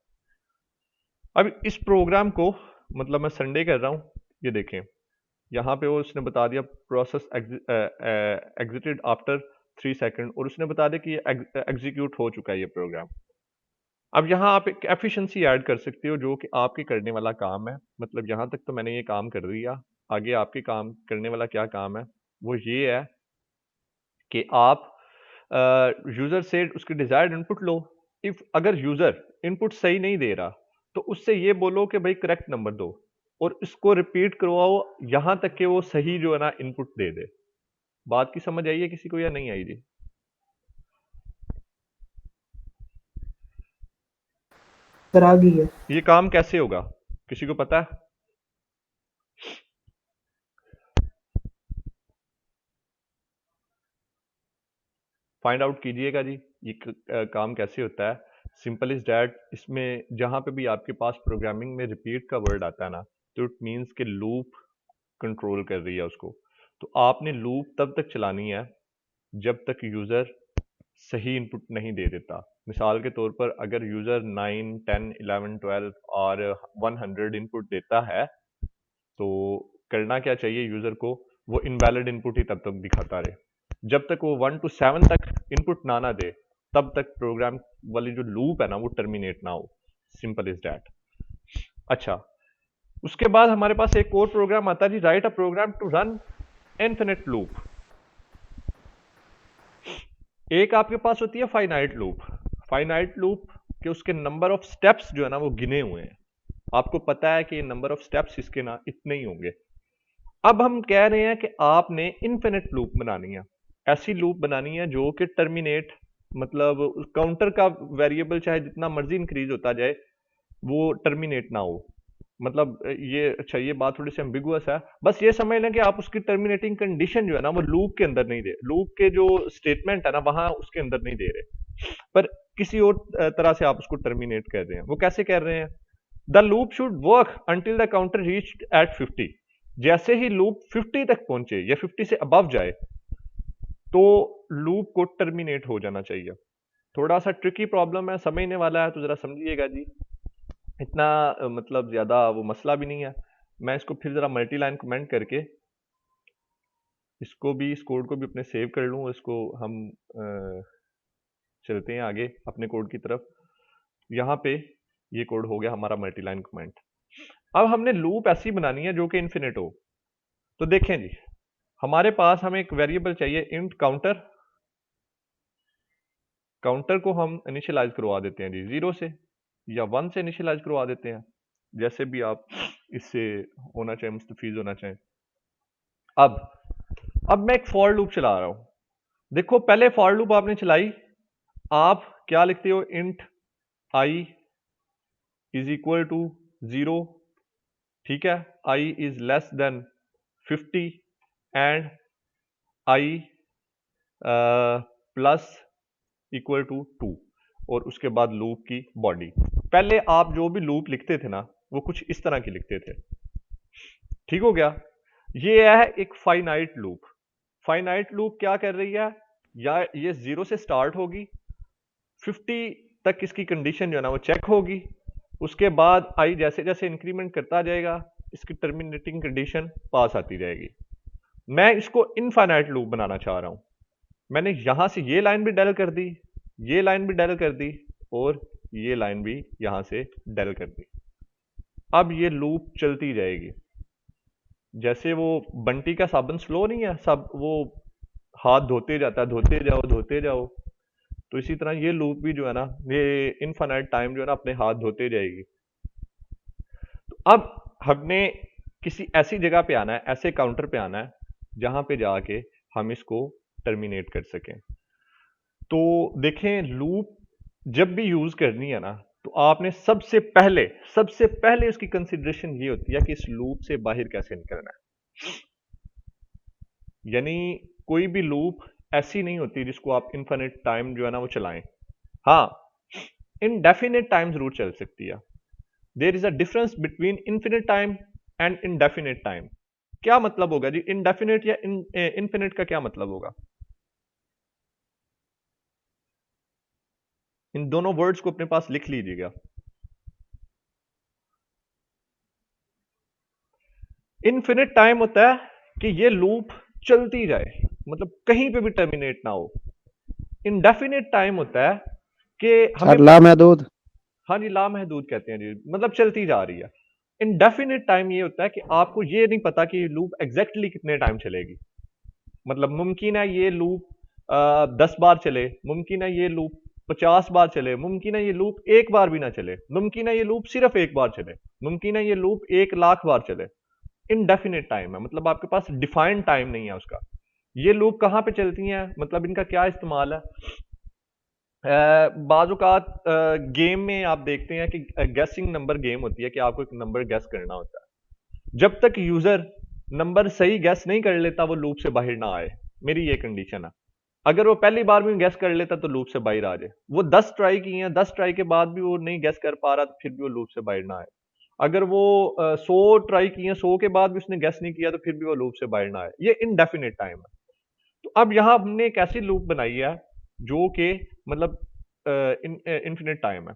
अब इस प्रोग्राम को, मतलब मैं संडे कर रहा हूँ, ये देखें यहाँ पे वो उसने बता दिया प्रोसेस एग्जिटेड आफ्टर 3 सेकंड, और उसने बता दिया कि ये एग्जीक्यूट हो चुका है ये प्रोग्राम। अब यहाँ आप एक एफिशिएंसी ऐड कर सकते हो जो कि आपके करने वाला काम है, मतलब यहाँ तक तो मैंने ये काम कर दिया, आगे आपके काम करने वाला क्या काम है वो ये है कि आप यूज़र से उसकी डिज़ायर्ड इनपुट लो। इफ अगर यूज़र इनपुट सही नहीं दे रहा तो उससे ये बोलो कि भाई करेक्ट नंबर दो, और इसको रिपीट करवाओ यहाँ तक कि वो सही जो है ना इनपुट दे दे। बात की समझ आई है किसी को या नहीं आई जी? सर आ गई है। ये काम कैसे होगा, किसी को पता है? फाइंड आउट कीजिएगा जी, ये काम कैसे होता है। सिंपल इज डैट, इसमें जहां पे भी आपके पास प्रोग्रामिंग में रिपीट का वर्ड आता है ना, तो इट मीन्स कि लूप कंट्रोल कर रही है उसको। तो आपने लूप तब तक चलानी है जब तक यूज़र सही इनपुट नहीं दे देता। मिसाल के तौर पर अगर यूज़र 9, 10, 11, 12 और 100 इनपुट देता है, तो करना क्या चाहिए यूज़र को, वो इनवैलिड इनपुट ही तब तक दिखाता रहे जब तक वो 1 to 7 तक इनपुट ना दे, तब तक प्रोग्राम वाली जो लूप है ना वो टर्मिनेट ना हो। Simple is that. अच्छा, उसके बाद हमारे पास एक और प्रोग्राम आता है जी, write a program to run infinite loop. एक आपके पास होती है फाइनाइट लूप। फाइनाइट लूप के उसके नंबर ऑफ स्टेप्स जो है ना वो गिने हुए हैं, आपको पता है कि नंबर ऑफ स्टेप्स इसके ना इतने ही होंगे। अब हम कह रहे हैं कि आपने इनफिनिट लूप बनानी है, ऐसी लूप बनानी है जो कि टर्मिनेट, मतलब काउंटर का वेरिएबल चाहे जितना मर्जी इंक्रीज होता जाए वो टर्मिनेट ना हो। मतलब ये, अच्छा ये बात थोड़ी सी एम्बिगुअस है, बस ये समझ लें कि आप उसकी टर्मिनेटिंग कंडीशन जो है ना वो लूप के अंदर नहीं दे, लूप के जो स्टेटमेंट है ना वहां उसके अंदर नहीं दे रहे, पर किसी और तरह से आप उसको टर्मिनेट कर रहे हैं। वो कैसे कर रहे हैं, the loop should work until the counter reached eight 50। जैसे ही लूप 50 तक पहुंचे या 50 से अबव जाए तो लूप को टर्मिनेट हो जाना चाहिए। थोड़ा सा ट्रिकी प्रॉब्लम है, समझने वाला है तो जरा समझिएगा जी, इतना मतलब ज्यादा वो मसला भी नहीं है। मैं इसको फिर जरा मल्टी लाइन कमेंट करके इसको भी, इस कोड को भी अपने सेव कर लूँ, इसको हम चलते हैं आगे अपने कोड की तरफ। यहाँ पे ये कोड हो गया हमारा मल्टी लाइन कमेंट। अब हमने लूप ऐसी बनानी है जो कि इन्फिनिट हो। तो देखें जी, हमारे पास हमें एक वेरिएबल चाहिए इंट काउंटर। काउंटर को हम इनिशियलाइज करवा देते हैं जी 0 से या 1 से इनिशियलाइज करवा देते हैं, जैसे भी आप इससे होना चाहें, मुस्तफीज होना चाहें। अब मैं एक फॉर लूप चला रहा हूं। देखो, पहले फॉर लूप आपने चलाई, आप क्या लिखते हो, int I is equal to 0, ठीक है, I is less than 50 and I plus equal to 2, और उसके बाद लूप की बॉडी। पहले आप जो भी लूप लिखते थे ना, वो कुछ इस तरह की लिखते थे, ठीक हो गया। ये है एक फाइनाइट लूप। फाइनाइट लूप क्या कर रही है, या ये 0 से स्टार्ट होगी, 50 तक इसकी कंडीशन जो है ना वो चेक होगी, उसके बाद आई जैसे जैसे इंक्रीमेंट करता जाएगा, इसकी टर्मिनेटिंग कंडीशन पास आती जाएगी। मैं इसको इनफाइनाइट लूप बनाना चाह रहा हूं। मैंने यहां से ये लाइन भी डेल कर दी, ये लाइन भी डेल कर दी, और ये लाइन भी यहां से डेल कर दी। अब ये लूप चलती जाएगी। जैसे वो बंटी का साबुन स्लो नहीं है, सब वो हाथ धोते जाता है, धोते जाओ, तो इसी तरह ये लूप भी जो है ना, ये इनफाइनाइट टाइम जो है ना अपने हाथ धोते जाएगी। तो अब हमने किसी ऐसी जगह पे आना है, ऐसे काउंटर पे आना है जहां पे जाके हम इसको टर्मिनेट कर सकें। तो देखें, लूप जब भी यूज करनी है ना, तो आपने सबसे पहले उसकी कंसिडरेशन ये होती है कि इस लूप से बाहर कैसे निकलना है। यानी कोई भी लूप ऐसी नहीं होती जिसको आप इनफिनिट टाइम जो है ना वो चलाएं। हाँ, इनडेफिनेट टाइम जरूर चल सकती है। There is a difference between infinite time and indefinite time. क्या मतलब होगा जी इनडेफिनेट या इनफिनिट का क्या मतलब होगा? इन दोनों वर्ड्स को अपने पास लिख लीजिएगा। इनफिनिट टाइम होता है कि ये लूप चलती जाए, मतलब कहीं पे भी टर्मिनेट ना हो। इनडेफिनेट टाइम होता है कि हमें लामहदूद। हाँ जी, लामहदूद कहते हैं जी, मतलब चलती जा रही है। इनडेफिनेट टाइम ये होता है कि आपको ये नहीं पता कि ये लूप एग्जैक्टली कितने टाइम चलेगी। मतलब मुमकिन है ये लूप 10 बार चले, मुमकिन है ये लूप 50 बार चले, मुमकिन है ये लूप एक बार भी ना चले, मुमकिन है ये लूप सिर्फ एक बार चले, मुमकिन है ये लूप 1 लाख बार चले। इनडेफिनेट टाइम है, मतलब आपके पास डिफाइंड टाइम नहीं है उसका। ये लूप कहाँ पे चलती हैं, मतलब इनका क्या इस्तेमाल है? बाजुकात गेम में आप देखते हैं कि गैसिंग नंबर गेम होती है कि आपको एक नंबर गैस करना होता है। जब तक यूजर नंबर सही गैस नहीं कर लेता वो लूप से बाहर ना आए, मेरी ये कंडीशन है। अगर वो पहली बार में गैस कर लेता तो लूप से बाहर आ जाए। वो 10 ट्राई की हैं, 10 ट्राई के बाद भी वो नहीं गैस कर पा रहा तो फिर भी वो लूप से बाहर ना आए। अगर वो 100 ट्राई की हैं, 100 के बाद भी उसने गैस नहीं किया तो फिर भी वो लूप से बाहर ना आए। ये इनडेफिनेट टाइम है। तो अब यहां हमने एक ऐसी लूप बनाई है जो कि मतलब इनफिनिट टाइम है।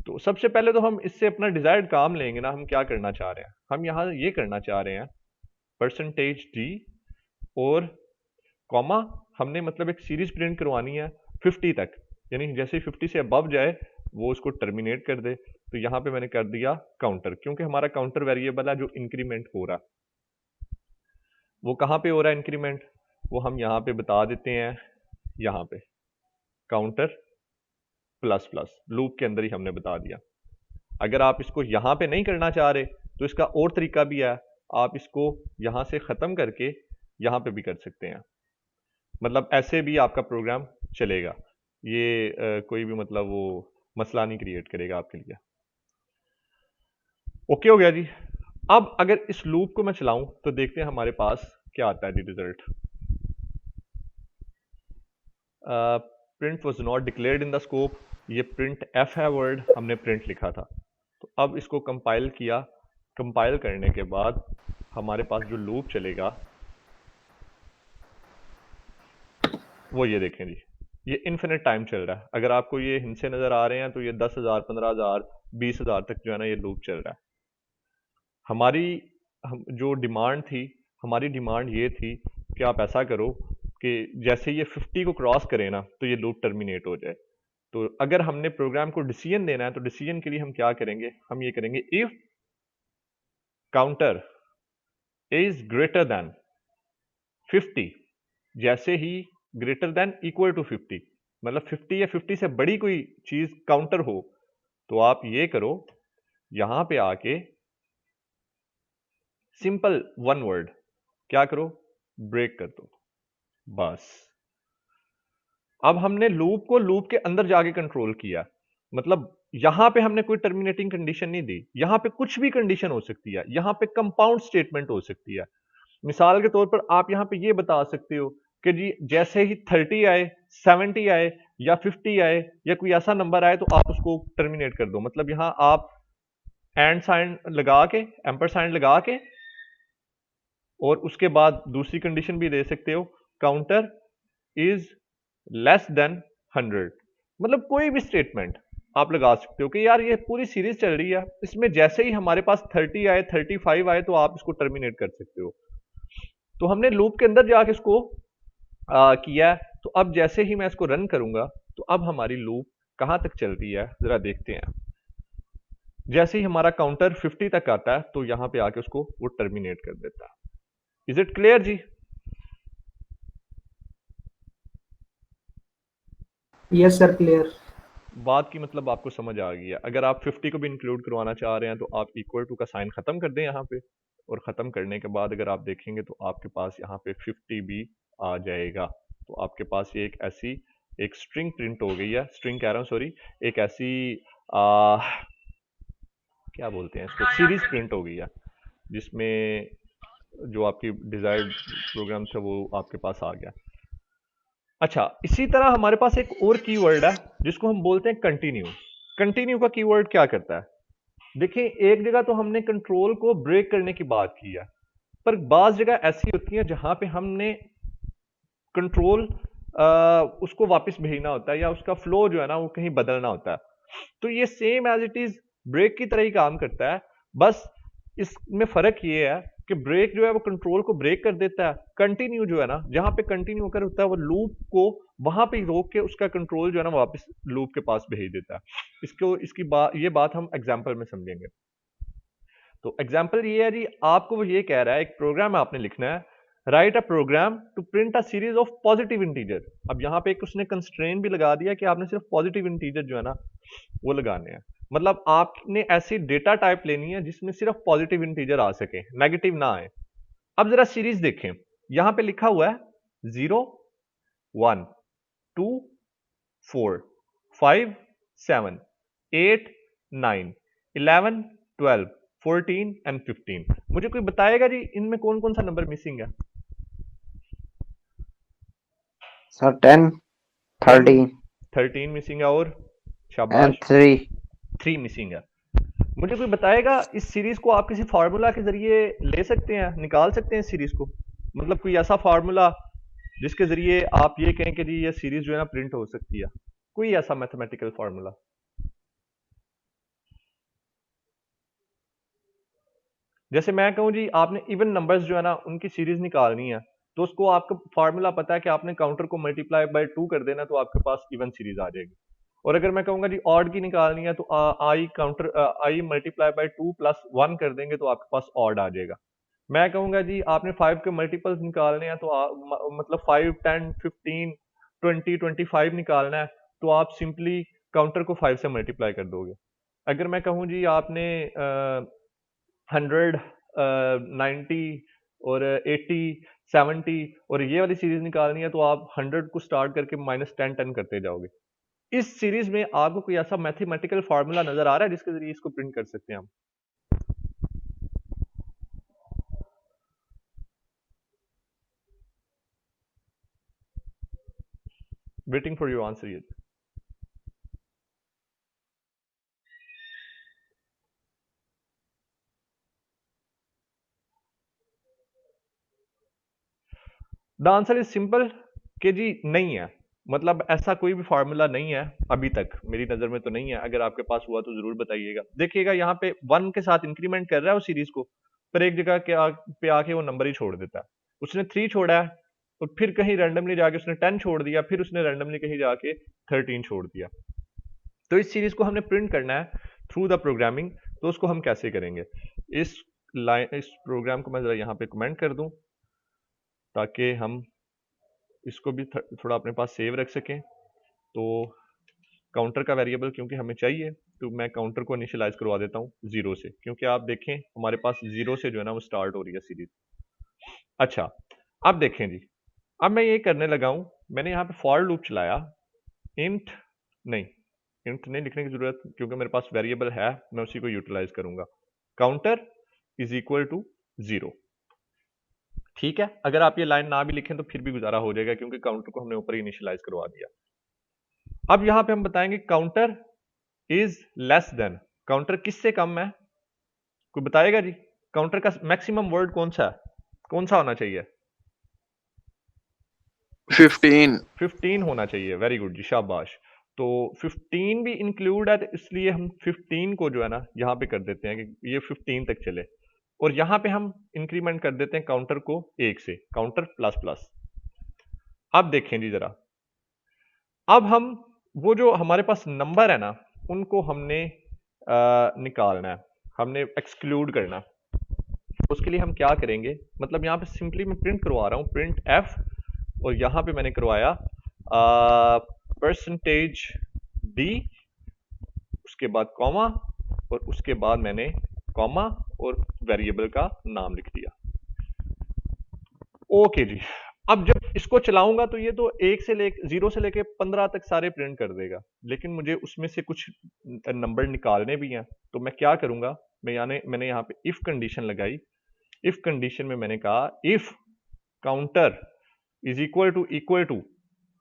तो सबसे पहले तो हम इससे अपना डिजायर्ड काम लेंगे ना। हम क्या करना चाह रहे हैं, हम यहाँ ये करना चाह रहे हैं %d और कॉमा, हमने मतलब एक सीरीज प्रिंट करवानी है 50 तक, यानी जैसे 50 से अबव जाए वो उसको टर्मिनेट कर दे। तो यहाँ पे मैंने कर दिया काउंटर, क्योंकि हमारा काउंटर वेरिएबल है जो इंक्रीमेंट हो रहा। वो कहाँ पे हो रहा है इंक्रीमेंट, वो हम यहाँ पे बता देते हैं, यहाँ पे काउंटर प्लस प्लस लूप के अंदर ही हमने बता दिया। अगर आप इसको यहाँ पे नहीं करना चाह रहे तो इसका और तरीका भी है, आप इसको यहाँ से ख़त्म करके यहाँ पे भी कर सकते हैं। मतलब ऐसे भी आपका प्रोग्राम चलेगा, ये कोई भी मतलब वो मसला नहीं क्रिएट करेगा आपके लिए। ओके हो गया जी। अब अगर इस लूप को मैं चलाऊं तो देखते हैं हमारे पास क्या आता है जी result. Print was not declared in the scope, ये प्रिंट एफ है वर्ड, हमने प्रिंट लिखा था। तो अब इसको कंपाइल किया, कंपाइल करने के बाद हमारे पास जो लूप चलेगा वो ये देखें जी, ये इन्फिनिट टाइम चल रहा है। अगर आपको ये हिंसे नजर आ रहे हैं तो ये 10,000, 15,000, 20,000 तक जो है ना ये लूप चल रहा है। हमारी जो डिमांड थी, हमारी डिमांड ये थी कि आप ऐसा करो कि जैसे ये 50 को क्रॉस करे ना तो ये लूप टर्मिनेट हो जाए। तो अगर हमने प्रोग्राम को डिसीजन देना है तो डिसीजन के लिए हम क्या करेंगे, हम ये करेंगे if counter is greater than 50 जैसे ही ग्रेटर देन इक्वल टू 50, मतलब 50 या 50 से बड़ी कोई चीज काउंटर हो, तो आप ये करो, यहां पे आके सिंपल वन वर्ड क्या करो, ब्रेक कर दो, बस। अब हमने लूप को लूप के अंदर जाके कंट्रोल किया, मतलब यहां पे हमने कोई टर्मिनेटिंग कंडीशन नहीं दी, यहां पे कुछ भी कंडीशन हो सकती है, यहां पे कंपाउंड स्टेटमेंट हो सकती है। मिसाल के तौर पर आप यहां पे ये बता सकते हो कि जी जैसे ही 30 आए, 70 आए या 50 आए या कोई ऐसा नंबर आए तो आप उसको टर्मिनेट कर दो, मतलब यहां आप एंड साइन लगा के, एम्पर साइन लगा के, और उसके बाद दूसरी कंडीशन भी दे सकते हो, काउंटर इज लेस देन 100, मतलब कोई भी स्टेटमेंट आप लगा सकते हो कि यार ये पूरी सीरीज चल रही है, इसमें जैसे ही हमारे पास 30 आए, 35 आए तो आप इसको टर्मिनेट कर सकते हो। तो हमने लूप के अंदर जाके इसको किया है। तो अब जैसे ही मैं इसको रन करूंगा तो अब हमारी लूप कहां तक चल रही है जरा देखते हैं। जैसे ही हमारा काउंटर 50 तक आता है तो यहां पे आके उसको वो टर्मिनेट कर देता है। इज इट क्लियर जी? Yes sir, clear. बात की मतलब आपको समझ आ गई है। अगर आप 50 को भी इंक्लूड करवाना चाह रहे हैं तो आप इक्वल टू का साइन खत्म कर दें यहाँ पे, और ख़त्म करने के बाद अगर आप देखेंगे तो आपके पास यहाँ पे 50 भी आ जाएगा। तो आपके पास ये एक ऐसी एक स्ट्रिंग प्रिंट हो गई है, स्ट्रिंग कह रहा हूँ सॉरी, एक ऐसी क्या बोलते हैं इसको, सीरीज प्रिंट हो गई है, जिसमें जो आपकी डिजायर्ड प्रोग्राम था वो आपके पास आ गया। अच्छा, इसी तरह हमारे पास एक और कीवर्ड है जिसको हम बोलते हैं कंटिन्यू। कंटिन्यू का कीवर्ड क्या करता है? देखिए, एक जगह तो हमने कंट्रोल को ब्रेक करने की बात की है, पर बाज जगह ऐसी होती है जहां पे हमने कंट्रोल उसको वापस भेजना होता है या उसका फ्लो जो है ना वो कहीं बदलना होता है। तो ये same as it is break की तरह ही काम करता है, बस इसमें फर्क ये है कि ब्रेक जो है वो कंट्रोल को ब्रेक कर देता है, कंटिन्यू जो है ना जहां पे कंटिन्यू होकर होता है वो लूप को वहां पे रोक के उसका कंट्रोल जो है ना वापस लूप के पास भेज देता है। इसकी बात, ये बात हम एग्जाम्पल में समझेंगे। तो एग्जाम्पल ये है जी, आपको वो ये कह रहा है एक प्रोग्राम आपने लिखना है, write a program to print a series of positive integer. अब यहाँ पे एक उसने कंस्ट्रेन भी लगा दिया कि आपने सिर्फ पॉजिटिव इंटीजर जो है ना वो लगाने हैं, मतलब आपने ऐसी डेटा टाइप लेनी है जिसमें सिर्फ पॉजिटिव इंटीजर आ सके, नेगेटिव ना आए। अब जरा सीरीज देखें, यहां पे लिखा हुआ है 0 1 2 4 5 7 8 9 11 12 14 एंड 15। मुझे कोई बताएगा जी इनमें कौन कौन सा नंबर मिसिंग है? सर 10, 13 13 मिसिंग है, और and शाबाश 3 मिसिंग है। मुझे कोई बताएगा इस सीरीज को आप किसी फार्मूला के जरिए ले सकते हैं, निकाल सकते हैं इस सीरीज को, मतलब कोई ऐसा फार्मूला जिसके जरिए आप ये कहें कि जी ये सीरीज जो है ना प्रिंट हो सकती है, कोई ऐसा मैथमेटिकल फार्मूला? जैसे मैं कहूं जी आपने इवन नंबर्स जो है ना उनकी सीरीज निकालनी है, तो उसको आपका फार्मूला पता है कि आपने काउंटर को मल्टीप्लाई बाय 2 कर देना तो आपके पास इवन सीरीज आ जाएगी। और अगर मैं कहूंगा जी ऑड की निकालनी है तो आई मल्टीप्लाई बाय 2 प्लस 1 कर देंगे तो आपके पास ऑड आ जाएगा। मैं कहूंगा जी आपने 5 के मल्टीपल्स निकालने हैं तो मतलब 5 10 15 20 25 निकालना है तो आप सिंपली काउंटर को 5 से मल्टीप्लाई कर दोगे। अगर मैं कहूँ जी आपने 100 90 और 80 70 और ये वाली सीरीज निकालनी है तो आप 100 को स्टार्ट करके -10 10 करते जाओगे। इस सीरीज में आपको कोई ऐसा मैथमेटिकल फार्मूला नजर आ रहा है जिसके जरिए इसको प्रिंट कर सकते हैं हम? Waiting for your answer. The answer is simple कि जी नहीं है, मतलब ऐसा कोई भी फार्मूला नहीं है, अभी तक मेरी नजर में तो नहीं है। अगर आपके पास हुआ तो जरूर बताइएगा। देखिएगा यहाँ पे 1 के साथ इंक्रीमेंट कर रहा है वो सीरीज को, पर एक जगह पे आके वो नंबर ही छोड़ देता है। उसने 3 छोड़ा है और फिर कहीं रैंडमली जाके उसने 10 छोड़ दिया, फिर उसने रैंडमली कहीं जाके 13 छोड़ दिया। तो इस सीरीज को हमने प्रिंट करना है थ्रू द प्रोग्रामिंग, तो उसको हम कैसे करेंगे? इस प्रोग्राम को मैं जरा यहाँ पे कमेंट कर दूं। ताकि हम इसको भी थोड़ा अपने पास सेव रख सकें। तो काउंटर का वेरिएबल क्योंकि हमें चाहिए, तो मैं काउंटर को इनिशियलाइज करवा देता हूँ 0 से, क्योंकि आप देखें हमारे पास 0 से जो है ना वो स्टार्ट हो रही है सीरीज। अच्छा, अब देखें जी, अब मैं ये करने लगा हूँ, मैंने यहाँ पे फॉर लूप चलाया, इंट नहीं लिखने की जरूरत, क्योंकि मेरे पास वेरिएबल है, मैं उसी को यूटिलाइज करूंगा। Counter is equal to 0। ठीक है, अगर आप ये लाइन ना भी लिखें तो फिर भी गुजारा हो जाएगा, क्योंकि काउंटर को हमने ऊपर ही इनिशियलाइज करवा दिया। अब यहां पे हम बताएंगे counter is less then, counter किससे कम है, कोई बताएगा जी? काउंटर का मैक्सिमम वर्ड कौन सा है, कौन सा होना चाहिए? 15 होना चाहिए। वेरी गुड जी, शाबाश। तो 15 भी इंक्लूड है, तो इसलिए हम 15 को जो है ना यहाँ पे कर देते हैं कि ये 15 तक चले, और यहाँ पे हम इंक्रीमेंट कर देते हैं काउंटर को 1 से, काउंटर प्लस प्लस। अब देखें जी जरा, अब हम वो जो हमारे पास नंबर है ना उनको हमने निकालना है, हमने एक्सक्लूड करना है। उसके लिए हम क्या करेंगे, मतलब यहाँ पे सिंपली मैं प्रिंट करवा रहा हूँ, प्रिंट एफ, और यहाँ पे मैंने करवाया परसेंटेज डी, उसके बाद कॉमा, और उसके बाद मैंने कॉमा और वेरिएबल का नाम लिख दिया। ओके जी, अब जब इसको चलाऊंगा तो ये तो 0 से लेके 15 तक सारे प्रिंट कर देगा, लेकिन मुझे उसमें से कुछ नंबर निकालने भी हैं। तो मैं क्या करूंगा, मैंने यहाँ पे इफ कंडीशन लगाई। इफ कंडीशन में मैंने कहा if counter is equal to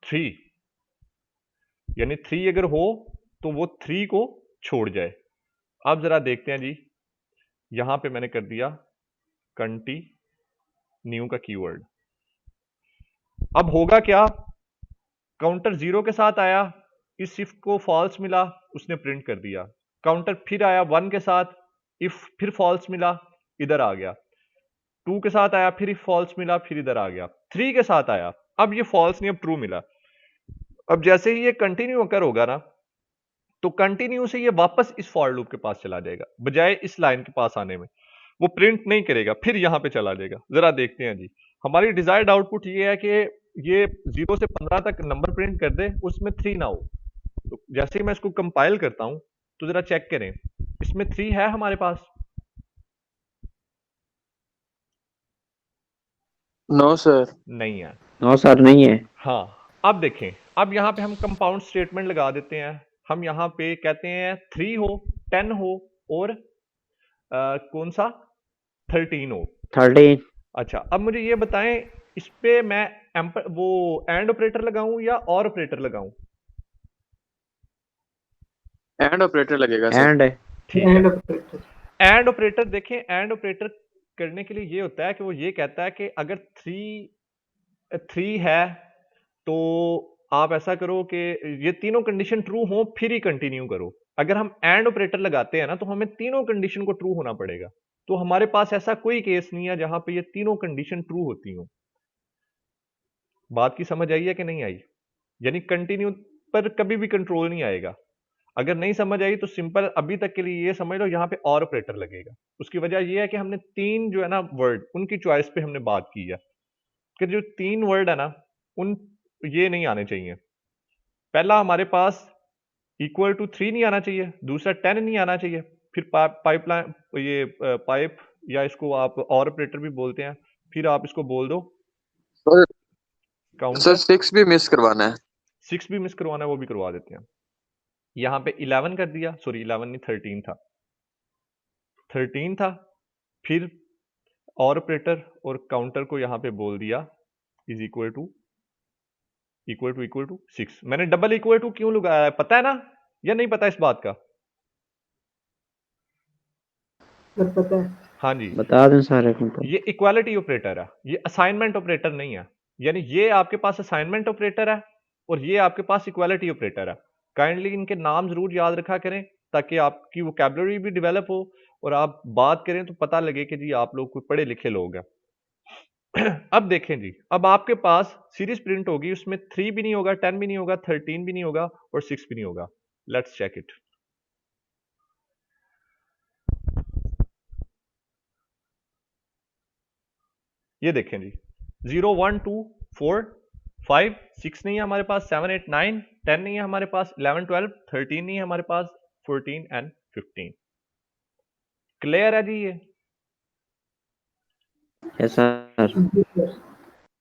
3, यानी 3 अगर हो तो वो 3 को छोड़ जाए। अब जरा देखते हैं जी, यहां पे मैंने कर दिया कंटिन्यू का कीवर्ड। अब होगा क्या, काउंटर 0 के साथ आया, इस इफ को फॉल्स मिला, उसने प्रिंट कर दिया। काउंटर फिर आया 1 के साथ, इफ फिर फॉल्स मिला, इधर आ गया। 2 के साथ आया, फिर इफ फॉल्स मिला, फिर इधर आ गया। 3 के साथ आया, अब ये फॉल्स नहीं, अब ट्रू मिला। अब जैसे ही ये कंटिन्यू अकर होगा ना, तो कंटिन्यू से ये वापस इस फॉर लूप के पास चला जाएगा, बजाय इस लाइन के पास आने में। वो प्रिंट नहीं करेगा, फिर यहां पे चला जाएगा। जरा देखते हैं जी, हमारी डिजायर्ड आउटपुट ये है कि ये 0 से 15 तक नंबर प्रिंट कर दे, उसमें 3 ना हो। तो जैसे ही मैं इसको कंपाइल करता हूं, तो जरा चेक करें, इसमें 3 है हमारे पास? No sir. नहीं है। नो सर नहीं है। हाँ, अब देखें, अब यहाँ पे हम कंपाउंड स्टेटमेंट लगा देते हैं। हम यहाँ पे कहते हैं 3 हो, 10 हो, और कौन सा 13 हो। 13। अच्छा, अब मुझे ये बताएं, इस पे मैं वो एंड ऑपरेटर लगाऊं या और ऑपरेटर लगाऊं? एंड ऑपरेटर लगेगा सर। एंड है। ठीक है, एंड ऑपरेटर। एंड ऑपरेटर देखें, एंड ऑपरेटर करने के लिए ये होता है कि वो ये कहता है कि अगर 3 है तो आप ऐसा करो कि ये तीनों कंडीशन ट्रू हो, फिर ही कंटिन्यू करो। अगर हम एंड ऑपरेटर लगाते हैं ना, तो हमें तीनों कंडीशन को ट्रू होना पड़ेगा। तो हमारे पास ऐसा कोई केस नहीं है जहां पे ये तीनों कंडीशन ट्रू होती हो। बात की समझ आई है कि नहीं आई? यानी कंटिन्यू पर कभी भी कंट्रोल नहीं आएगा। अगर नहीं समझ आई तो सिंपल अभी तक के लिए ये समझ लो, यहाँ पे और ऑपरेटर लगेगा। उसकी वजह यह है कि हमने 3 जो है ना वर्ड, उनकी चॉइस पे हमने बात की है कि जो 3 वर्ड है ना, उन ये नहीं आने चाहिए। पहला हमारे पास इक्वल टू 3 नहीं आना चाहिए, दूसरा 10 नहीं आना चाहिए, फिर पाइपलाइन, ये पाइप, या इसको आप और ऑपरेटर भी बोलते हैं, फिर आप इसको बोल दो सर काउंटर। 6 भी मिस करवाना है। 6 भी मिस करवाना है, वो भी करवा देते हैं। यहाँ पे 11 कर दिया, सॉरी 11 नहीं 13 था, 13 था, फिर और ऑपरेटर और काउंटर को यहाँ पे बोल दिया इज इक्वल टू 6। मैंने डबल इक्वल टू क्यों लगाया है, पता है ना या नहीं पता इस बात का? सर पता है। हाँ जी, बता दें सारे को। ये इक्वालिटी ऑपरेटर है, ये असाइनमेंट ऑपरेटर नहीं है। यानी ये आपके पास असाइनमेंट ऑपरेटर है और ये आपके पास इक्वालिटी ऑपरेटर है। काइंडली इनके नाम जरूर याद रखा करें, ताकि आपकी वोकैबुलरी भी डेवलप हो और आप बात करें तो पता लगे कि जी आप लोग कोई पढ़े लिखे लोग हैं। अब देखें जी, अब आपके पास सीरीज प्रिंट होगी, उसमें 3 भी नहीं होगा, 10 भी नहीं होगा, 13 भी नहीं होगा, और 6 भी नहीं होगा। Let's check it. ये देखें जी, 0 1 2 4 5 6 नहीं है हमारे पास, 7 8 9 10 नहीं है हमारे पास, 11 12 13 नहीं है हमारे पास, 14 एंड 15। क्लियर है जी ये? Yes sir.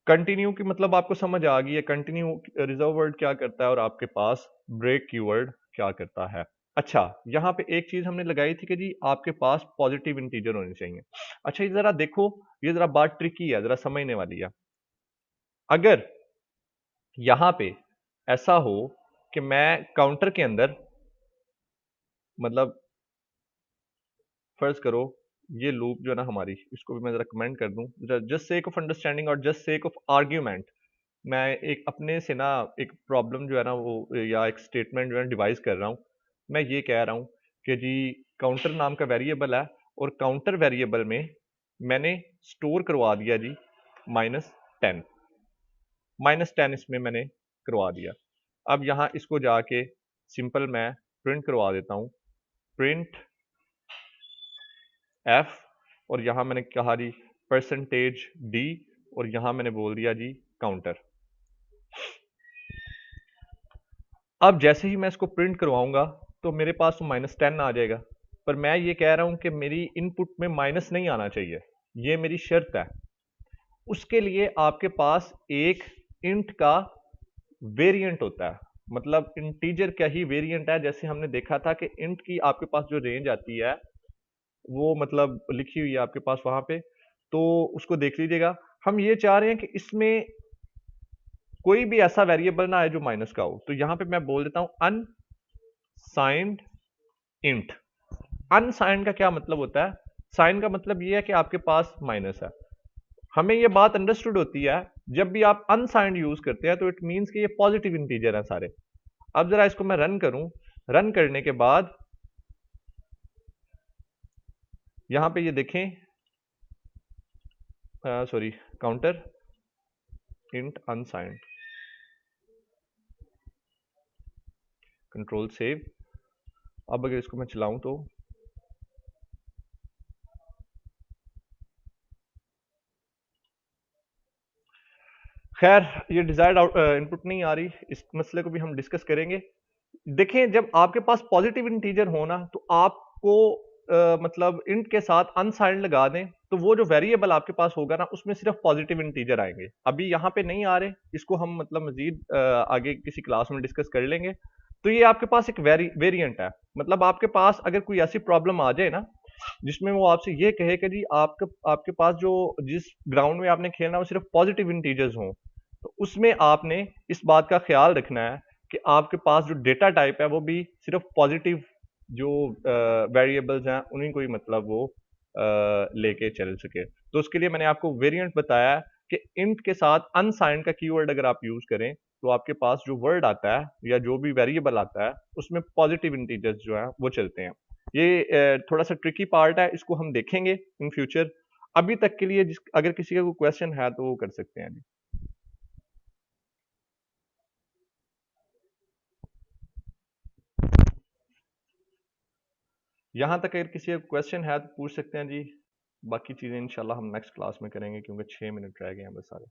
कंटिन्यू की मतलब आपको समझ आ गई है, कंटिन्यू रिजर्व वर्ड क्या करता है और आपके पास ब्रेक कीवर्ड क्या करता है। अच्छा, यहाँ पे एक चीज हमने लगाई थी कि जी आपके पास पॉजिटिव इंटीजर होने चाहिए। अच्छा, ये जरा देखो, ये जरा बात ट्रिकी है, जरा समझने वाली है। अगर यहाँ पे ऐसा हो कि मैं काउंटर के अंदर, मतलब फर्ज करो ये लूप जो है ना हमारी, इसको भी मैं जरा कमेंट कर दूं, जस्ट सेक ऑफ अंडरस्टैंडिंग और जस्ट सेक ऑफ आर्ग्यूमेंट, मैं एक अपने से ना एक प्रॉब्लम जो है ना वो या एक स्टेटमेंट जो है डिवाइस कर रहा हूँ। मैं ये कह रहा हूँ कि जी काउंटर नाम का वेरिएबल है और काउंटर वेरिएबल में मैंने स्टोर करवा दिया जी -10, -10 इसमें मैंने करवा दिया। अब यहाँ इसको जाके सिंपल मैं प्रिंट करवा देता हूँ, प्रिंट एफ, और यहाँ मैंने कहा जी %d, और यहाँ मैंने बोल दिया जी काउंटर। अब जैसे ही मैं इसको प्रिंट करवाऊंगा तो मेरे पास तो -10 आ जाएगा, पर मैं ये कह रहा हूं कि मेरी इनपुट में माइनस नहीं आना चाहिए, ये मेरी शर्त है। उसके लिए आपके पास एक इंट का वेरिएंट होता है, मतलब इंटीजर का ही वेरिएंट है। जैसे हमने देखा था कि इंट की आपके पास जो रेंज आती है वो मतलब लिखी हुई है आपके पास वहां पे, तो उसको देख लीजिएगा। हम ये चाह रहे हैं कि इसमें कोई भी ऐसा वेरिएबल ना आए जो माइनस का हो, तो यहां पे मैं बोल देता हूं अनसाइंड इंट। अनसाइंड का क्या मतलब होता है? साइन का मतलब ये है कि आपके पास माइनस है। हमें ये बात अंडरस्टूड होती है जब भी आप अनसाइंड यूज करते हैं तो इट मींस कि ये पॉजिटिव इंटीजर है सारे। अब जरा इसको मैं रन करूं, रन करने के बाद यहां पे ये देखें, sorry, counter int unsigned, control save. अब अगर इसको मैं चलाऊं तो खैर ये डिजायर्ड इनपुट नहीं आ रही, इस मसले को भी हम डिस्कस करेंगे। देखें, जब आपके पास पॉजिटिव इंटीजर हो ना तो आपको मतलब इंट के साथ अनसाइंड लगा दें तो वो जो वेरिएबल आपके पास होगा ना उसमें सिर्फ पॉजिटिव इंटीजर आएंगे। अभी यहाँ पे नहीं आ रहे, इसको हम मतलब मजीद आगे किसी क्लास में डिस्कस कर लेंगे। तो ये आपके पास एक वेरिएंट है, मतलब आपके पास अगर कोई ऐसी प्रॉब्लम आ जाए ना जिसमें वो आपसे ये कहे कि जी आपके पास जो जिस ग्राउंड में आपने खेलना है वो सिर्फ पॉजिटिव इंटीजर्स हों, तो उसमें आपने इस बात का ख्याल रखना है कि आपके पास जो डेटा टाइप है वो भी सिर्फ पॉजिटिव जो वेरिएबल्स हैं उन्हीं को ही मतलब वो लेके चल सके। तो उसके लिए मैंने आपको वेरिएंट बताया कि इंट के साथ अनसाइंड का कीवर्ड अगर आप यूज करें तो आपके पास जो वर्ड आता है या जो भी वेरिएबल आता है उसमें पॉजिटिव इंटीजर्स जो है वो चलते हैं। ये थोड़ा सा ट्रिकी पार्ट है, इसको हम देखेंगे इन फ्यूचर। अभी तक के लिए अगर किसी का कोई क्वेश्चन है तो वो कर सकते हैं। यहाँ तक अगर किसी का क्वेश्चन है तो पूछ सकते हैं जी, बाकी चीज़ें इंशाल्लाह हम नेक्स्ट क्लास में करेंगे क्योंकि 6 मिनट रह गए हैं बस सारे।